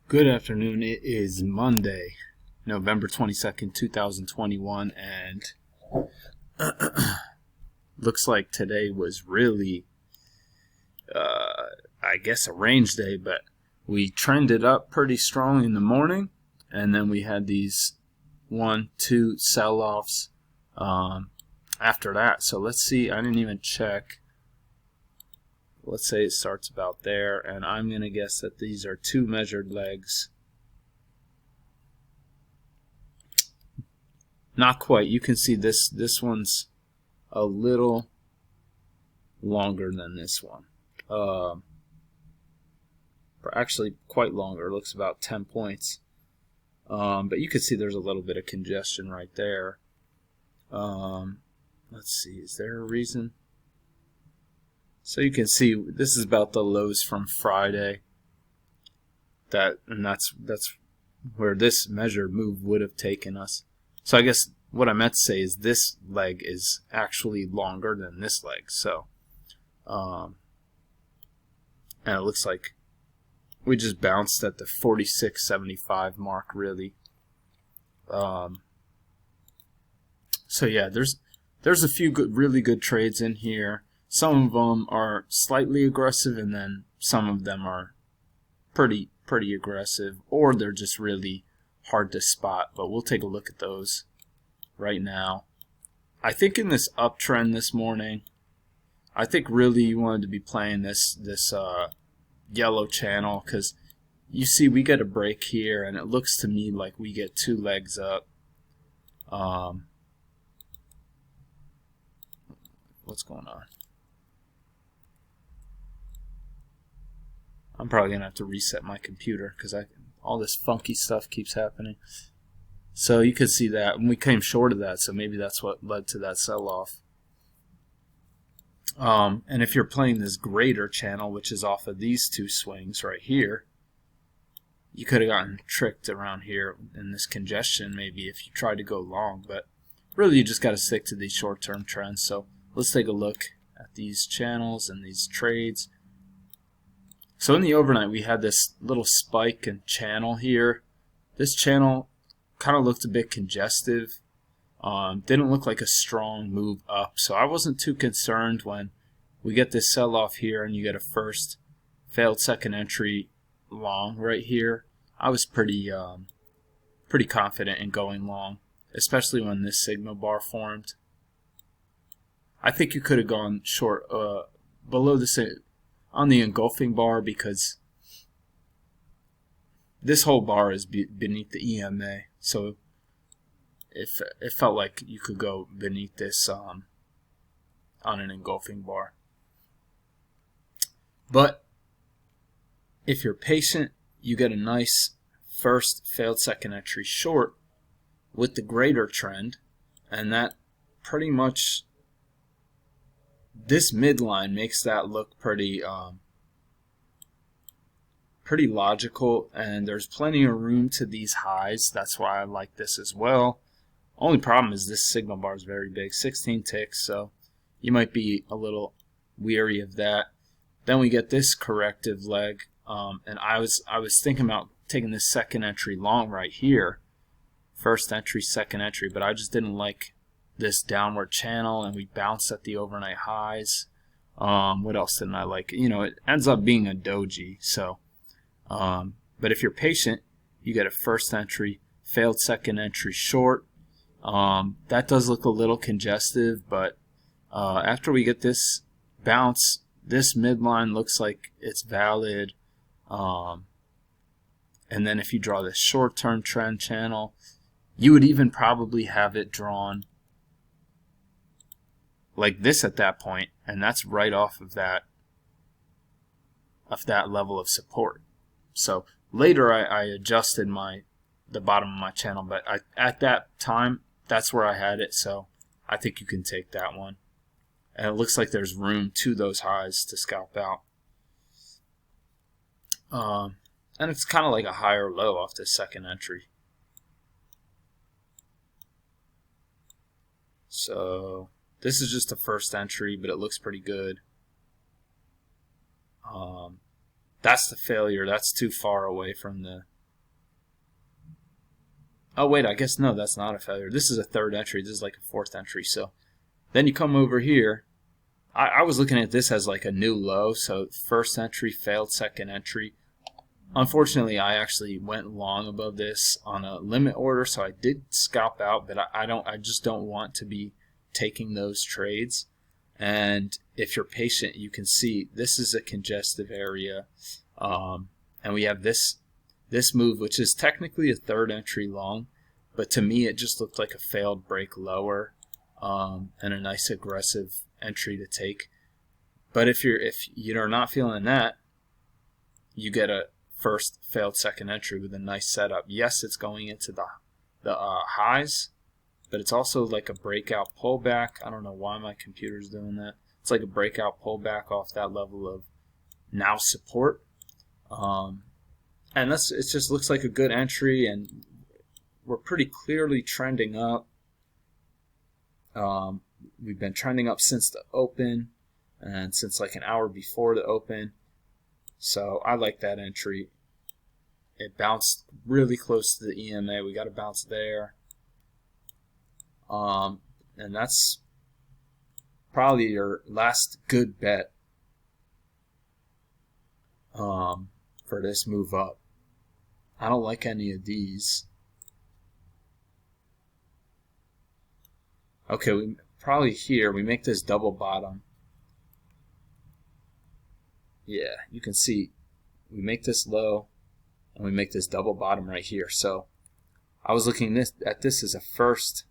Good afternoon. It is Monday, November 22nd, 2021, and looks like today was really, I guess, a range day, but we trended up pretty strong in the morning, and then we had these 1-2 sell-offs after that. So let's see. I didn't even check. Let's say it starts about there, and I'm going to guess that these are two measured legs. Not quite. You can see this one's a little longer than this one. Actually, quite longer. It looks about 10 points. But you can see there's a little bit of congestion right there. Let's see. Is there a reason? So you can see this is about the lows from Friday. That's where this measured move would have taken us. So I guess what I meant to say is this leg is actually longer than this leg. So, and it looks like we just bounced at the 46.75 mark, really. So yeah, there's a few really good trades in here. Some of them are slightly aggressive, and then some of them are pretty aggressive, or they're just really hard to spot. But we'll take a look at those right now. I think in this uptrend this morning, I think really you wanted to be playing this yellow channel, because you see we get a break here, and it looks to me like we get two legs up. What's going on? I'm probably going to have to reset my computer because all this funky stuff keeps happening. So you could see that, and we came short of that, so maybe that's what led to that sell-off. And if you're playing this greater channel, which is off of these two swings right here, you could have gotten tricked around here in this congestion maybe if you tried to go long, but really you just got to stick to these short-term trends. So let's take a look at these channels and these trades. So in the overnight, we had this little spike and channel here. This channel kind of looked a bit congestive. Didn't look like a strong move up. So I wasn't too concerned when we get this sell-off here and you get a first failed second entry long right here. I was pretty confident in going long, especially when this signal bar formed. I think you could have gone short below the on the engulfing bar, because this whole bar is beneath the EMA, so it felt like you could go beneath this on an engulfing bar. But if you're patient, you get a nice first failed second entry short with the greater trend, and that pretty much, this midline makes that look pretty logical, and there's plenty of room to these highs. That's why I like this as well. Only problem is this signal bar is very big, 16 ticks, so you might be a little weary of that. Then we get this corrective leg, and I was thinking about taking this second entry long right here, first entry, second entry, but I just didn't like this downward channel, and we bounced at the overnight highs. What else didn't I like? You know, it ends up being a doji. So, but if you're patient, you get a first entry, failed second entry short. That does look a little congestive, but after we get this bounce, this midline looks like it's valid. And then if you draw this short-term trend channel, you would even probably have it drawn like this at that point, and that's right off of that level of support. So later I adjusted the bottom of my channel, but at that time that's where I had it, so I think you can take that one. And it looks like there's room to those highs to scalp out. And it's kind of like a higher low off this second entry. So this is just a first entry, but it looks pretty good. That's the failure. That's too far away from Oh wait, I guess no, that's not a failure. This is a third entry. This is like a fourth entry. So then you come over here. I was looking at this as like a new low. So first entry failed, second entry. Unfortunately, I actually went long above this on a limit order, so I did scalp out, but I just don't want to be taking those trades. And if you're patient, you can see this is a congestive area, and we have this move, which is technically a third entry long, but to me it just looked like a failed break lower, and a nice aggressive entry to take. But if you're not feeling that, you get a first failed second entry with a nice setup. Yes, it's going into the highs, but it's also like a breakout pullback. I don't know why my computer's doing that. It's like a breakout pullback off that level of now support, and it just looks like a good entry, and we're pretty clearly trending up. We've been trending up since the open and since like an hour before the open. So I like that entry. It bounced really close to the EMA. We got a bounce there. And that's probably your last good bet for this move up. I don't like any of these. Okay, we probably here we make this double bottom. Yeah, you can see we make this low and we make this double bottom right here. So I was looking at this as a first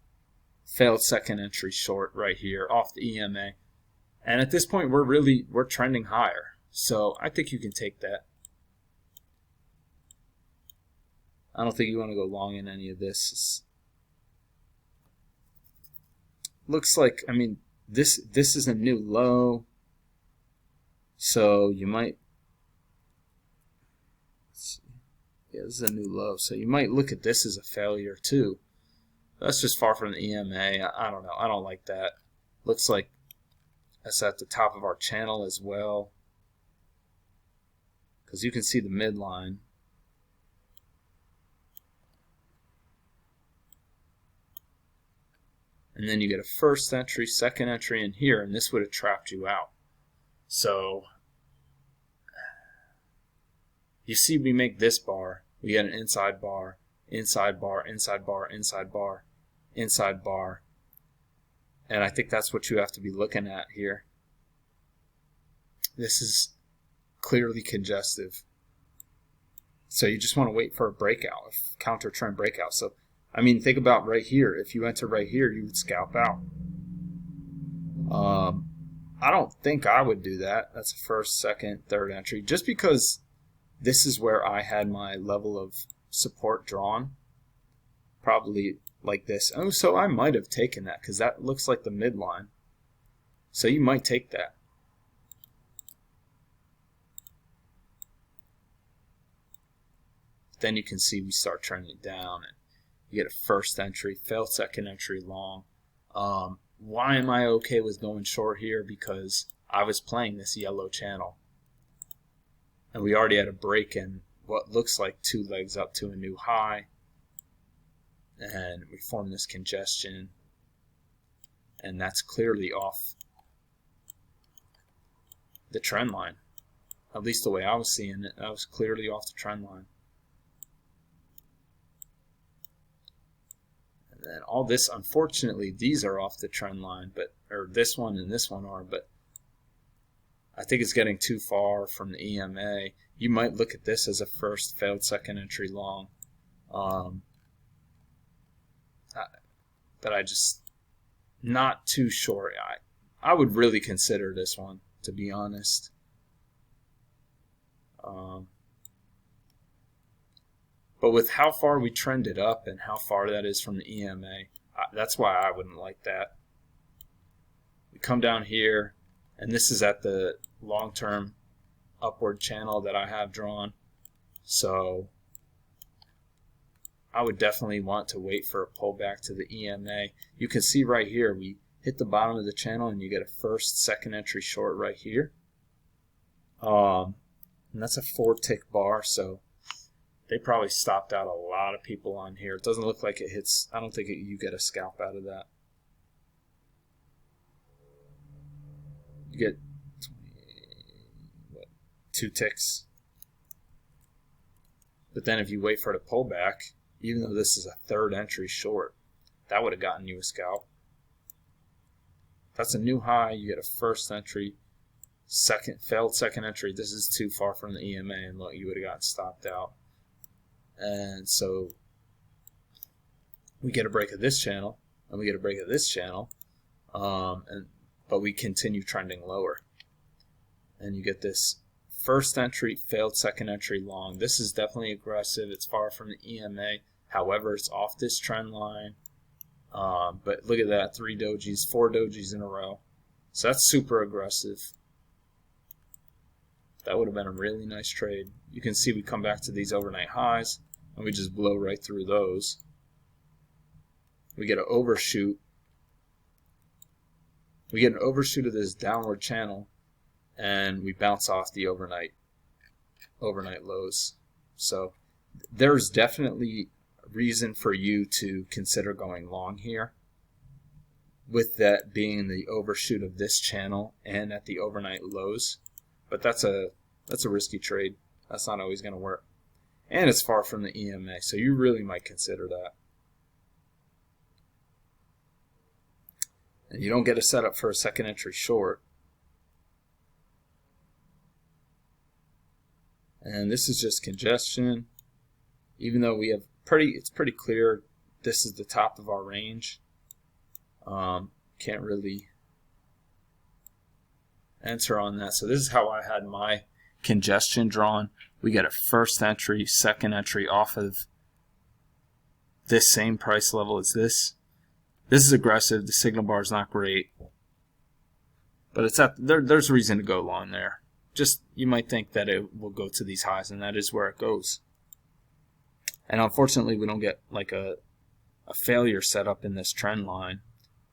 failed second entry short right here off the EMA. And at this point we're trending higher. So I think you can take that. I don't think you want to go long in any of this. Looks like, I mean, this is a new low. So you might, let's see. Yeah, this is a new low. So you might look at this as a failure too. That's just far from the EMA. I don't know. I don't like that. Looks like that's at the top of our channel as well, because you can see the midline. And then you get a first entry, second entry in here, and this would have trapped you out. So you see we make this bar, we get an inside bar, inside bar, inside bar, inside bar, inside bar. And I think that's what you have to be looking at here. This is clearly congestive. So you just want to wait for a breakout, a counter trend breakout. So I mean, think about right here. If you enter right here, you would scalp out. I don't think I would do that. That's a first, second, third entry. Just because this is where I had my level of support drawn. Probably like this. Oh, so I might have taken that because that looks like the midline. So you might take that. Then you can see we start trending down, and you get a first entry, failed second entry long. Why am I okay with going short here? Because I was playing this yellow channel, and we already had a break in what looks like two legs up to a new high, and we formed this congestion, and that's clearly off the trend line. At least the way I was seeing it, that was clearly off the trend line. And all this, unfortunately, these are off the trend line, or this one and this one are, but I think it's getting too far from the EMA. You might look at this as a first failed second entry long, but I just not too sure. I would really consider this one, to be honest. But with how far we trended up and how far that is from the EMA, that's why I wouldn't like that. We come down here, and this is at the long-term upward channel that I have drawn. So I would definitely want to wait for a pullback to the EMA. You can see right here, we hit the bottom of the channel, and you get a first, second entry short right here. And that's a 4-tick bar, so They probably stopped out a lot of people on here. It doesn't look like it hits. I don't think you get a scalp out of that. You get 2 ticks. But then if you wait for it to pull back, even though this is a third entry short, that would have gotten you a scalp. That's a new high. You get a first entry, failed second entry. This is too far from the EMA, and look, you would have gotten stopped out. And so we get a break of this channel, and we get a break of this channel, but we continue trending lower. And you get this first entry, failed second entry long. This is definitely aggressive. It's far from the EMA. However, it's off this trend line. But look at that, 3 dojis, 4 dojis in a row. So that's super aggressive. That would have been a really nice trade. You can see we come back to these overnight highs, and we just blow right through those. We get an overshoot. We get an overshoot of this downward channel, and we bounce off the overnight lows. So there's definitely reason for you to consider going long here, with that being the overshoot of this channel and at the overnight lows. But that's a risky trade. That's not always going to work. And it's far from the EMA, so you really might consider that. And you don't get a setup for a second entry short. And this is just congestion. Even though we have it's pretty clear this is the top of our range. Can't really answer on that. So this is how I had my congestion drawn. We get a first entry, second entry off of this same price level as this. This is aggressive. The signal bar is not great, but it's there's reason to go long there. Just you might think that it will go to these highs, and that is where it goes. And unfortunately, we don't get like a failure set up in this trend line,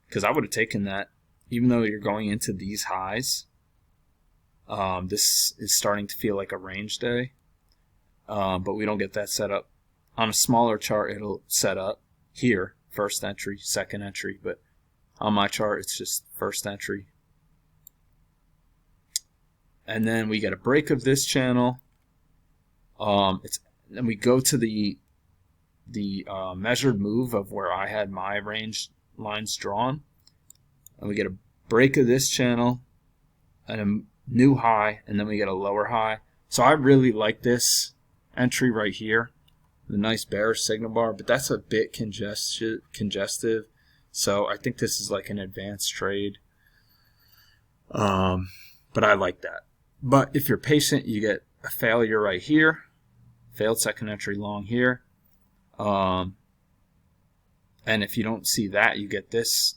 because I would have taken that. Even though you're going into these highs, this is starting to feel like a range day, but we don't get that set up. On a smaller chart, it'll set up here, first entry, second entry, but on my chart, it's just first entry. And then we get a break of this channel. Then we go to the measured move of where I had my range lines drawn, and we get a break of this channel and a new high, and then we get a lower high. So I really like this entry right here, the nice bearish signal bar, but that's a bit congestive. So I think this is like an advanced trade, but I like that. But if you're patient, you get a failure right here, failed second entry long here, and if you don't see that, you get this.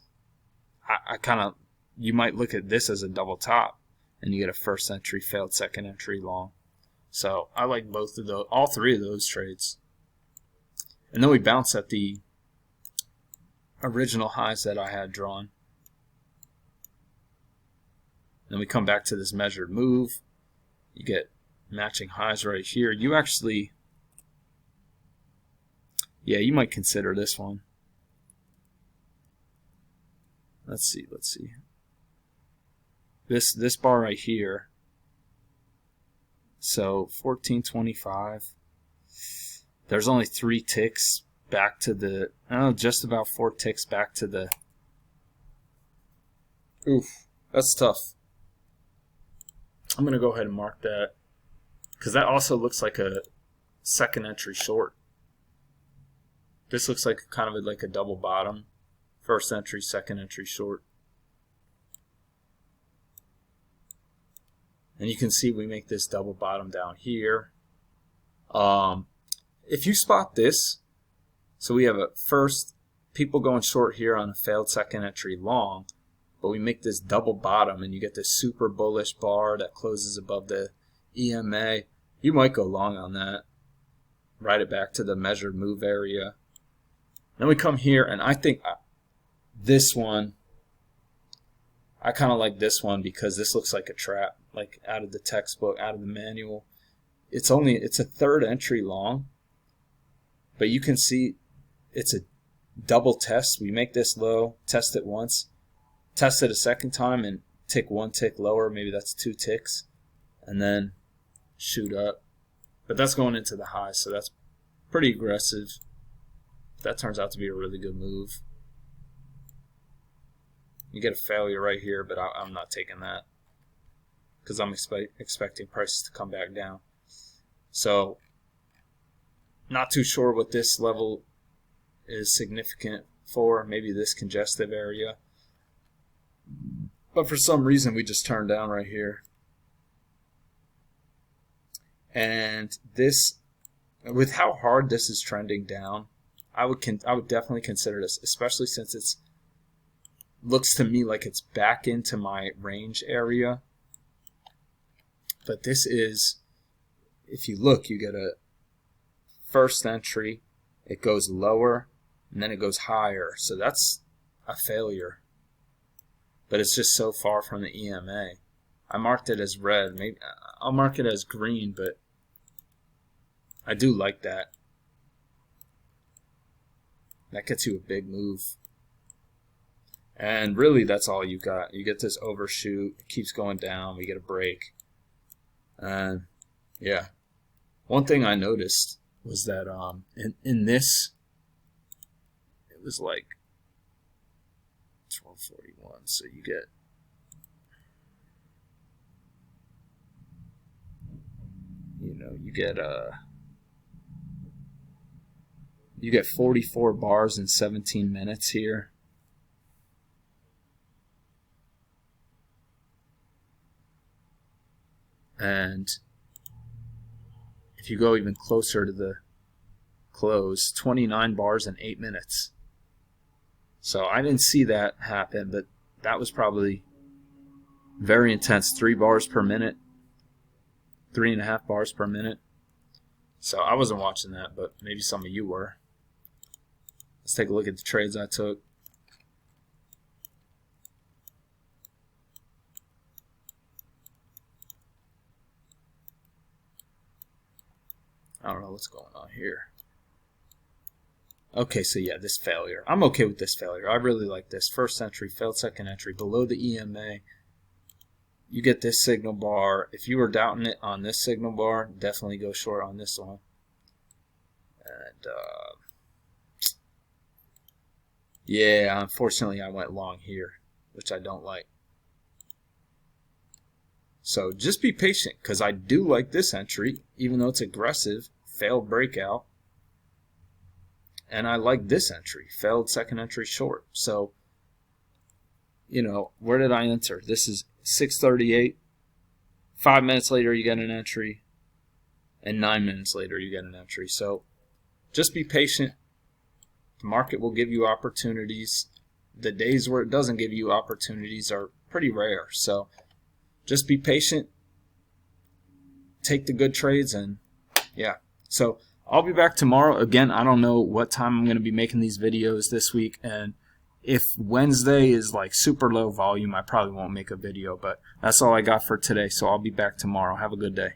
You might look at this as a double top, and you get a first entry, failed second entry long. So I like both of those, all three of those trades. And then we bounce at the original highs that I had drawn. Then we come back to this measured move. You get matching highs right here. You actually, yeah, you might consider this one. Let's see. This bar right here. So 1425. There's only 3 ticks back to the, just about 4 ticks back to the. Oof, that's tough. I'm going to go ahead and mark that, because that also looks like a second entry short. This looks like kind of like a double bottom. First entry, second entry short. And you can see we make this double bottom down here. If you spot this, so we have a first, people going short here on a failed second entry long, but we make this double bottom and you get this super bullish bar that closes above the EMA. You might go long on that. Ride it back to the measured move area. Then we come here, and I think this one, I kind of like this one because this looks like a trap, like out of the textbook, out of the manual. It's a third entry long, But you can see it's a double test. We make this low, test it once, test it a second time, and tick one tick lower. Maybe that's 2 ticks, and then shoot up. But that's going into the high, so that's pretty aggressive. That turns out to be a really good move. You get a failure right here, but I'm not taking that because I'm expecting prices to come back down. So, not too sure what this level is significant for. Maybe this congestive area. But for some reason, we just turned down right here. And this, with how hard this is trending down, I would definitely consider this, especially since it's looks to me like it's back into my range area. But this is, if you look, you get a first entry, it goes lower, and then it goes higher. So that's a failure. But it's just so far from the EMA. I marked it as red. Maybe I'll mark it as green, but I do like that. That gets you a big move. And really, that's all you got. You get this overshoot. It keeps going down. We get a break. And yeah. One thing I noticed was that in this, it was like 1241. So you get 44 bars in 17 minutes here. And if you go even closer to the close, 29 bars in 8 minutes. So I didn't see that happen, but that was probably very intense. 3 bars per minute, 3.5 bars per minute. So I wasn't watching that, but maybe some of you were. Let's take a look at the trades I took. I don't know what's going on here. Okay, so yeah, this failure. I'm okay with this failure. I really like this. First entry, failed second entry, below the EMA. You get this signal bar. If you were doubting it on this signal bar, definitely go short on this one. And yeah, unfortunately I went long here, which I don't like. So just be patient, because I do like this entry, even though it's aggressive, failed breakout. And I like this entry, failed second entry short. So, you know, where did I enter? This is 6:38. 5 minutes later, you get an entry. And 9 minutes later, you get an entry. So just be patient. The market will give you opportunities. The days where it doesn't give you opportunities are pretty rare. So just be patient. Take the good trades, and yeah. So I'll be back tomorrow. Again, I don't know what time I'm going to be making these videos this week, and if Wednesday is like super low volume, I probably won't make a video, but that's all I got for today, so I'll be back tomorrow. Have a good day.